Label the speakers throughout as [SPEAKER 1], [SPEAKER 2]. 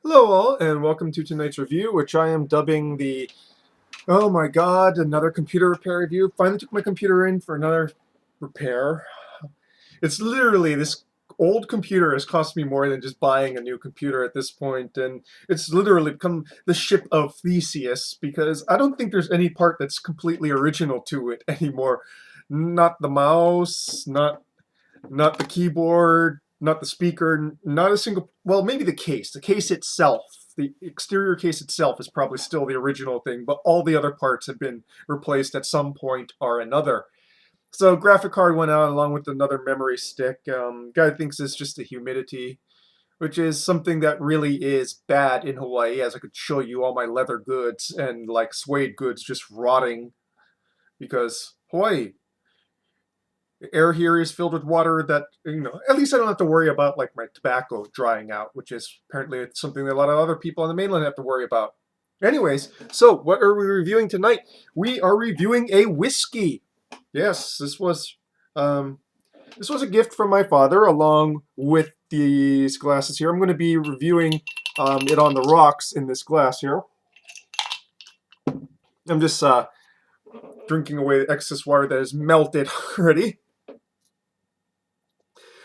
[SPEAKER 1] Hello all, and welcome to tonight's review, which I am dubbing the, oh my god, another computer repair review. Finally took my computer in for another repair. It's literally, this old computer has cost me more than just buying a new computer at this point, and it's literally become the ship of Theseus, because I don't think there's any part that's completely original to it anymore. Not the mouse, not the keyboard, not the speaker, not a single, well, maybe the case. The case itself, the exterior case itself is probably still the original thing, but all the other parts have been replaced at some point or another. So graphic card went out along with another memory stick. Guy thinks it's just the humidity, which is something that really is bad in Hawaii, as I could show you all my leather goods and like suede goods just rotting because Hawaii. The air here is filled with water that, at least I don't have to worry about like my tobacco drying out, which is apparently something that a lot of other people on the mainland have to worry about. Anyways, so what are we reviewing tonight? We are reviewing a whiskey. Yes, this was a gift from my father along with these glasses here. I'm going to be reviewing it on the rocks in this glass here. I'm just drinking away the excess water that has melted already.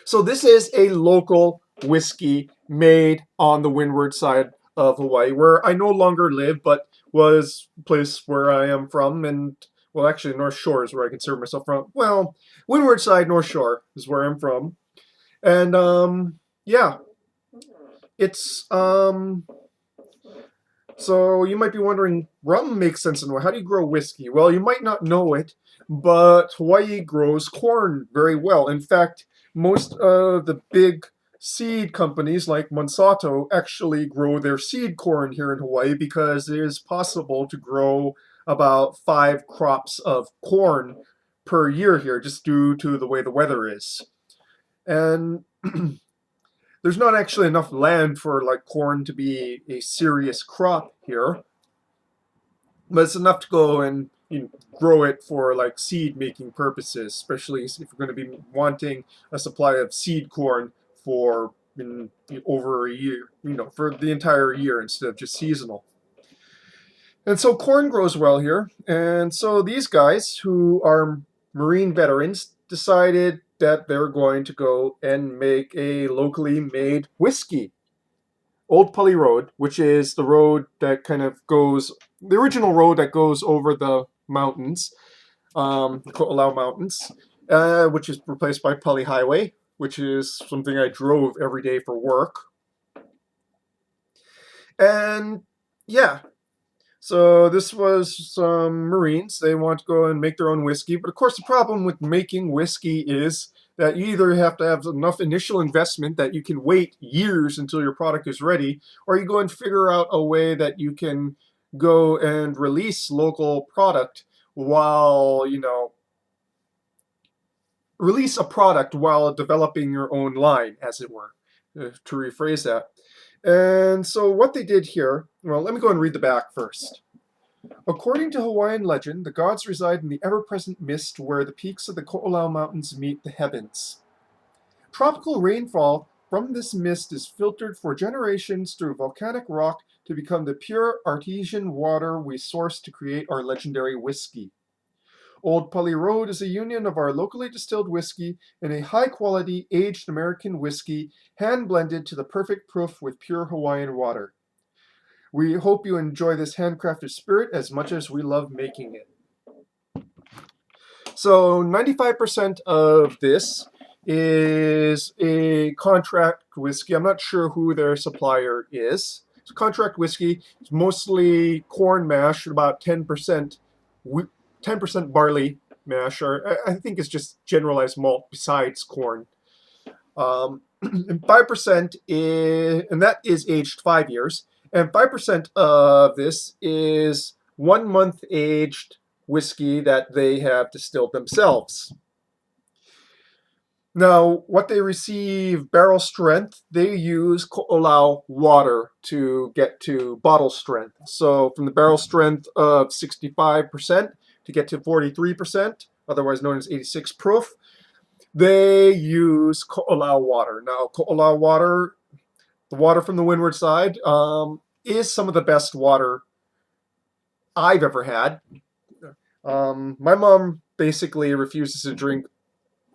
[SPEAKER 1] So this is a local whiskey made on the windward side of Hawaii, where I no longer live, but was a place where I am from, and well, actually, North Shore is where I consider myself from. Well, windward side, North Shore is where I'm from, and yeah, it's So you might be wondering, rum makes sense in Hawaii. How do you grow whiskey? Well, you might not know it, but Hawaii grows corn very well. In fact, most of the big seed companies like Monsanto actually grow their seed corn here in Hawaii because it is possible to grow about 5 crops of corn per year here just due to the way the weather is. And there's not actually enough land for like corn to be a serious crop here, but it's enough to go and grow it for like seed making purposes, especially if you're going to be wanting a supply of seed corn for over a year, for the entire year instead of just seasonal. And so corn grows well here. And so these guys, who are Marine veterans, decided that they're going to go and make a locally made whiskey. Old Pali Road, which is the road that kind of goes, the original road that goes over the mountains, the Koolau Mountains, which is replaced by Pali Highway, which is something I drove every day for work. And yeah, so this was some Marines. They want to go and make their own whiskey. But of course, the problem with making whiskey is that you either have to have enough initial investment that you can wait years until your product is ready, or you go and figure out a way that you can go and release local product while, release a product while developing your own line, as it were, to rephrase that. And so what they did here, well, let me go and read the back first. According to Hawaiian legend, the gods reside in the ever-present mist where the peaks of the Koolau Mountains meet the heavens. Tropical rainfall from this mist is filtered for generations through volcanic rock to become the pure artesian water we source to create our legendary whiskey. Old Pali Road is a union of our locally distilled whiskey and a high-quality aged American whiskey hand-blended to the perfect proof with pure Hawaiian water. We hope you enjoy this handcrafted spirit as much as we love making it. So 95% of this is a contract whiskey. I'm not sure who their supplier is. It's a contract whiskey. It's mostly corn mash, about 10% barley mash, or I think it's just generalized malt besides corn. And 5% is, and that is aged 5 years. And 5% of this is 1 month aged whiskey that they have distilled themselves. Now, what they receive barrel strength, they use Koolau water to get to bottle strength. So from the barrel strength of 65% to get to 43%, otherwise known as 86 proof, they use Koolau water. Now, Koolau water the water from the windward side is some of the best water I've ever had. My mom basically refuses to drink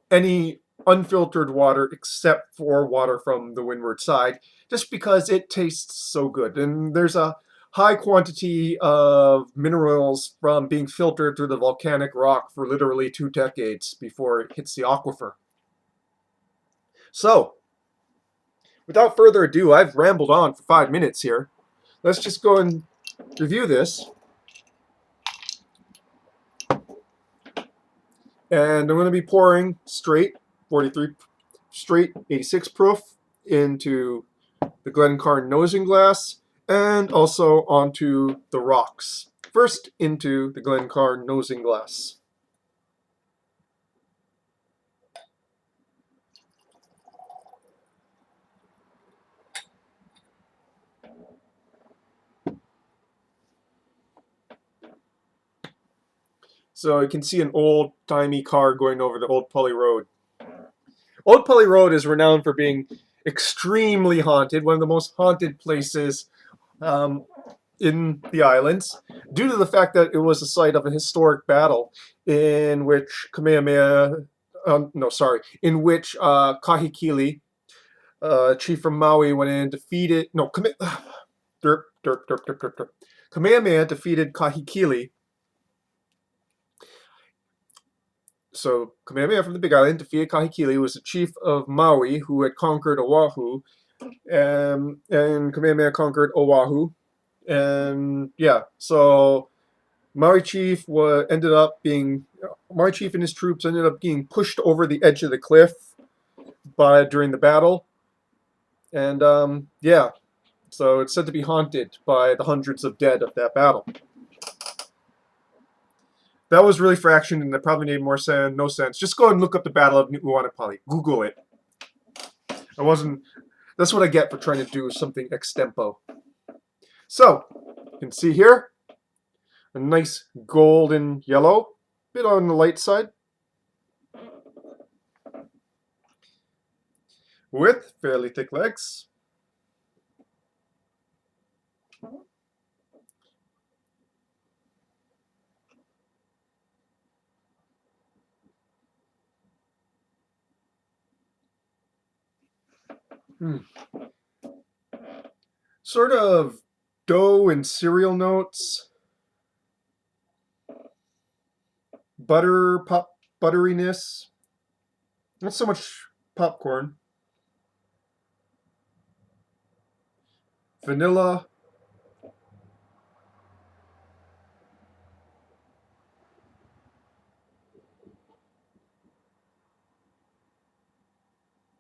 [SPEAKER 1] any unfiltered water except for water from the windward side, just because it tastes so good. And there's a high quantity of minerals from being filtered through the volcanic rock for literally 2 decades before it hits the aquifer. So, without further ado, I've rambled on for 5 minutes here. Let's just go and review this. And I'm going to be pouring straight 43 straight 86 proof into the Glencairn nosing glass and also onto the rocks. First into the Glencairn nosing glass. So you can see an old-timey car going over the Old Pali Road. Old Pali Road is renowned for being extremely haunted, one of the most haunted places in the islands, due to the fact that it was the site of a historic battle in which Kahikili, chief from Maui, went in and defeated. No, Kamehameha defeated Kahikili. So Kamehameha from the Big Island defeated Kahikili, who was the chief of Maui, who had conquered Oahu, and Kamehameha conquered Oahu. And yeah, so Maui chief and his troops ended up being pushed over the edge of the cliff during the battle. And yeah, so it's said to be haunted by the hundreds of dead of that battle. That was really for action, and it probably made no sense. Just go and look up the Battle of Nu'uanapali. Google it. That's what I get for trying to do something extempo. So, you can see here, a nice golden yellow, bit on the light side, with fairly thick legs. Sort of dough and cereal notes. Butteriness. Not so much popcorn. Vanilla.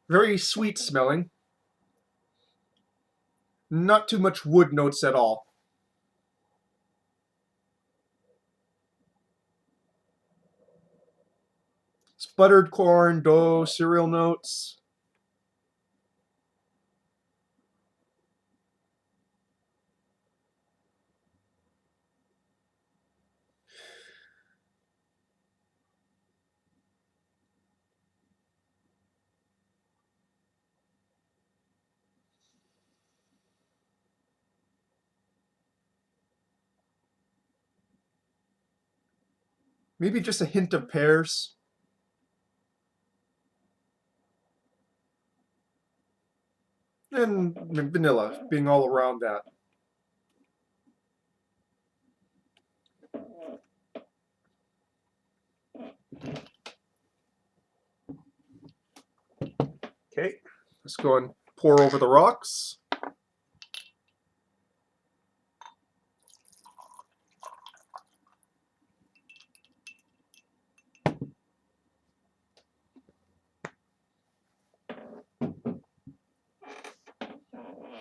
[SPEAKER 1] Very sweet smelling. Not too much wood notes at all. It's buttered corn, dough, cereal notes. Maybe just a hint of pears. And vanilla being all around that. Okay, let's go and pour over the rocks.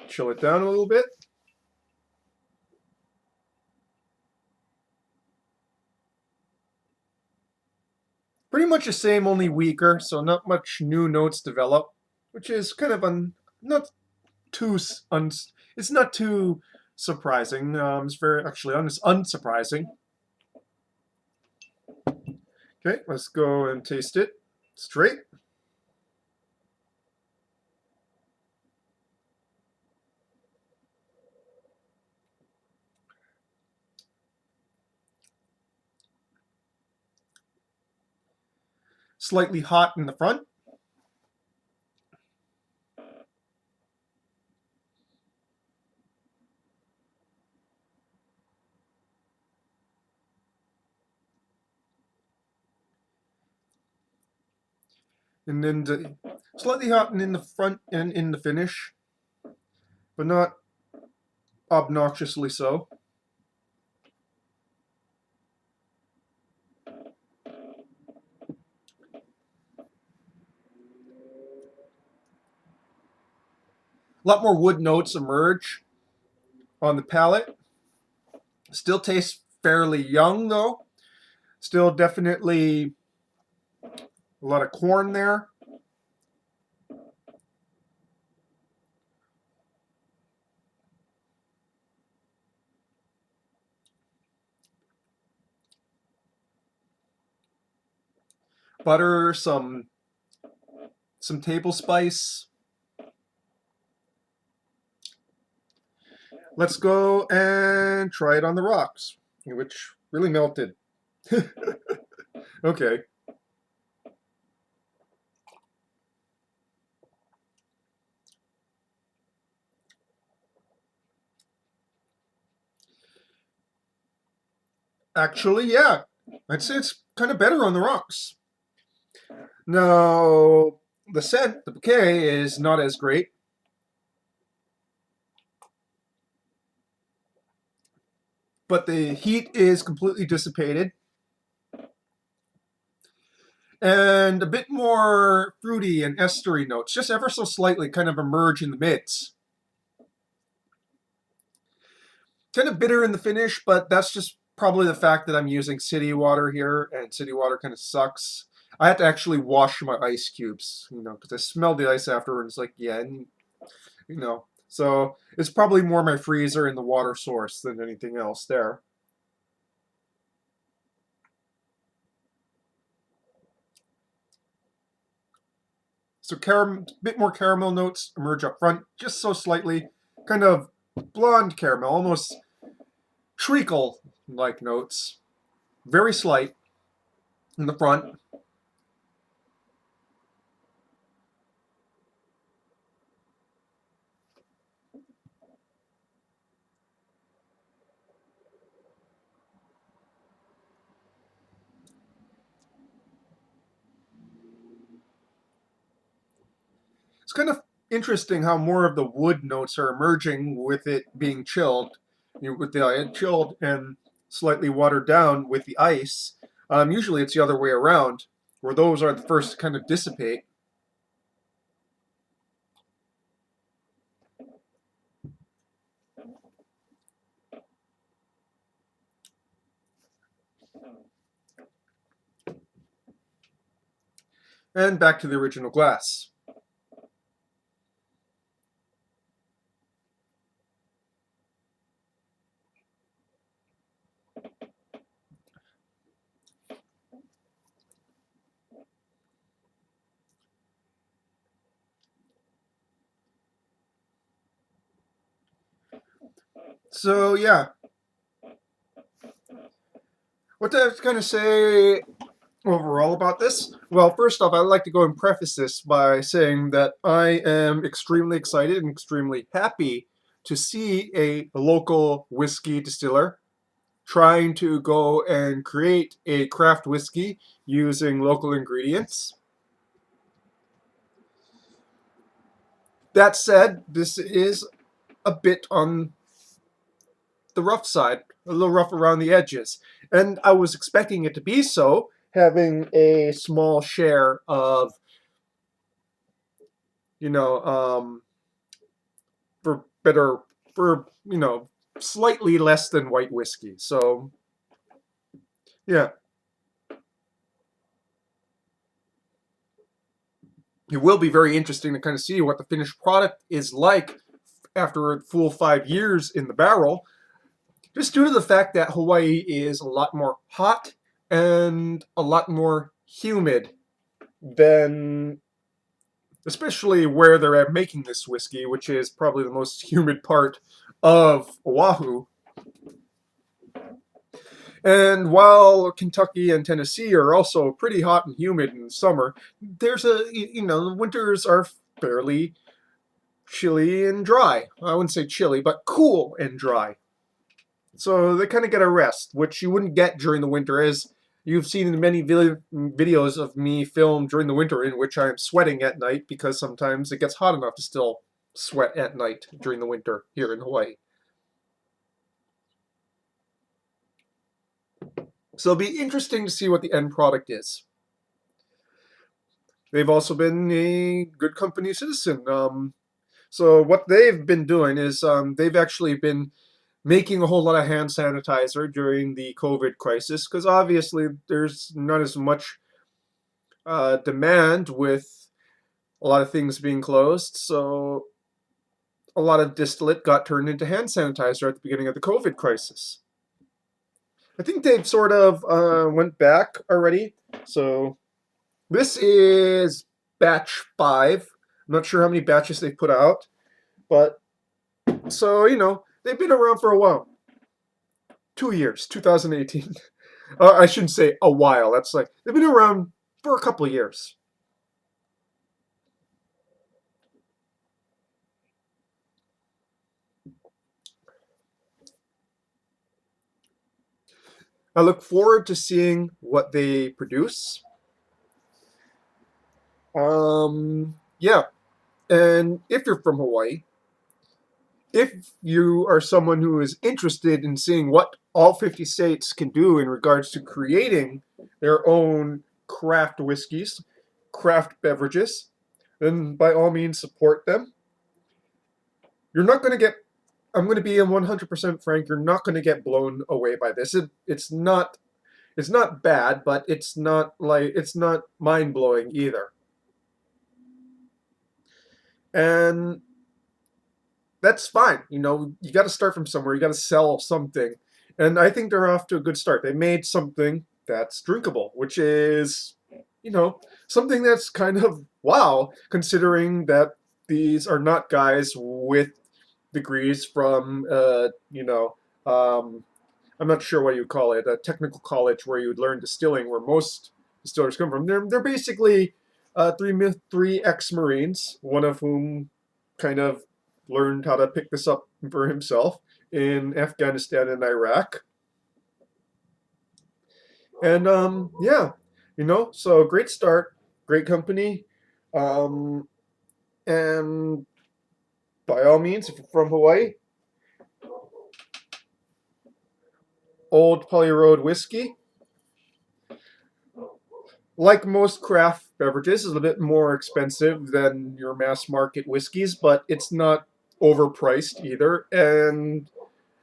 [SPEAKER 1] Chill it down a little bit. Pretty much the same, only weaker, so not much new notes develop, which is kind of it's not too surprising. It's very actually unsurprising. Okay, let's go and taste it straight. slightly hot in the front. And then slightly hot in the front and in the finish, but not obnoxiously so. A lot more wood notes emerge on the palate. Still tastes fairly young though. Still definitely a lot of corn there. Butter, some table spice. Let's go and try it on the rocks, which really melted. Okay. Actually, yeah. I'd say it's kind of better on the rocks. Now, the scent, the bouquet, is not as great. But the heat is completely dissipated. And a bit more fruity and estery notes, just ever so slightly, kind of emerge in the mids. Kind of bitter in the finish, but that's just probably the fact that I'm using city water here, and city water kind of sucks. I had to actually wash my ice cubes, because I smelled the ice afterwards. Like, yeah, and, so it's probably more my freezer and the water source than anything else there. So a bit more caramel notes emerge up front, just so slightly, kind of blonde caramel, almost treacle-like notes, very slight in the front. It's kind of interesting how more of the wood notes are emerging with it being chilled, with the chilled and slightly watered down with the ice. Usually it's the other way around, where those are the first to kind of dissipate. And back to the original glass. So yeah, what did I kind of say overall about this? Well, first off, I'd like to go and preface this by saying that I am extremely excited and extremely happy to see a local whiskey distiller trying to go and create a craft whiskey using local ingredients. That said, this is a bit on the rough side, a little rough around the edges. And I was expecting it to be so, having a small share of, you know, for better, for, slightly less than white whiskey. So, yeah. It will be very interesting to kind of see what the finished product is like after a full 5 years in the barrel, just due to the fact that Hawaii is a lot more hot and a lot more humid than, especially where they're making this whiskey, which is probably the most humid part of Oahu. And while Kentucky and Tennessee are also pretty hot and humid in summer, there's the winters are fairly chilly and dry. I wouldn't say chilly, but cool and dry. So they kind of get a rest, which you wouldn't get during the winter, as you've seen in many videos of me filmed during the winter in which I am sweating at night because sometimes it gets hot enough to still sweat at night during the winter here in Hawaii. So it'll be interesting to see what the end product is. They've also been a good company citizen. So what they've been doing is they've actually been making a whole lot of hand sanitizer during the COVID crisis because obviously there's not as much demand with a lot of things being closed. So a lot of distillate got turned into hand sanitizer at the beginning of the COVID crisis. I think they've sort of went back already. So this is batch 5. I'm not sure how many batches they put out, but so they've been around for a while. 2 years, 2018. I shouldn't say a while. That's like they've been around for a couple of years. I look forward to seeing what they produce. Yeah, and if you're from Hawaii, if you are someone who is interested in seeing what all 50 states can do in regards to creating their own craft whiskeys, craft beverages, then by all means support them. You're not going to get, I'm going to be 100% frank, you're not going to get blown away by this. It's not bad, but it's not mind blowing either. And that's fine. You got to start from somewhere. You got to sell something. And I think they're off to a good start. They made something that's drinkable, which is, something that's kind of wow, considering that these are not guys with degrees from, I'm not sure what you call it, a technical college where you would learn distilling, where most distillers come from. They're basically three ex-Marines, one of whom kind of learned how to pick this up for himself in Afghanistan and Iraq. And yeah, so great start, great company. Um, and by all means, if you're from Hawaii, Old Pali Road whiskey, like most craft beverages, is a bit more expensive than your mass market whiskeys, but it's not overpriced either. And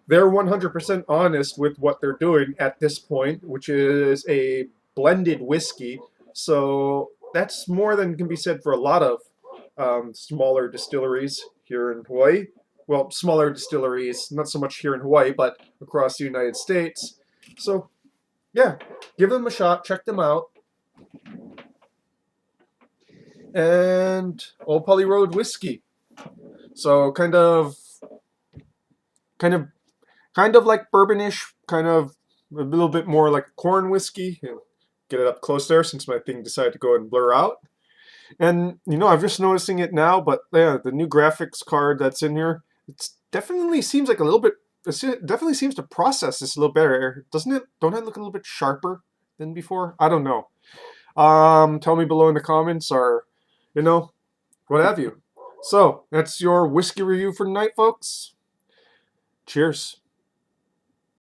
[SPEAKER 1] they're 100% honest with what they're doing at this point, which is a blended whiskey. So that's more than can be said for a lot of smaller distilleries here in Hawaii. Well, smaller distilleries, not so much here in Hawaii, but across the United States. So, yeah, give them a shot, check them out. And Old Pali Road whiskey. So kind of like bourbonish, kind of a little bit more like corn whiskey. Get it up close there since my thing decided to go and blur out. And I'm just noticing it now, but yeah, the new graphics card that's in here, it definitely seems like a little bit. It definitely seems to process this a little better, doesn't it? Don't I look a little bit sharper than before? I don't know. Tell me below in the comments, or what have you. So that's your whiskey review for tonight, folks. Cheers.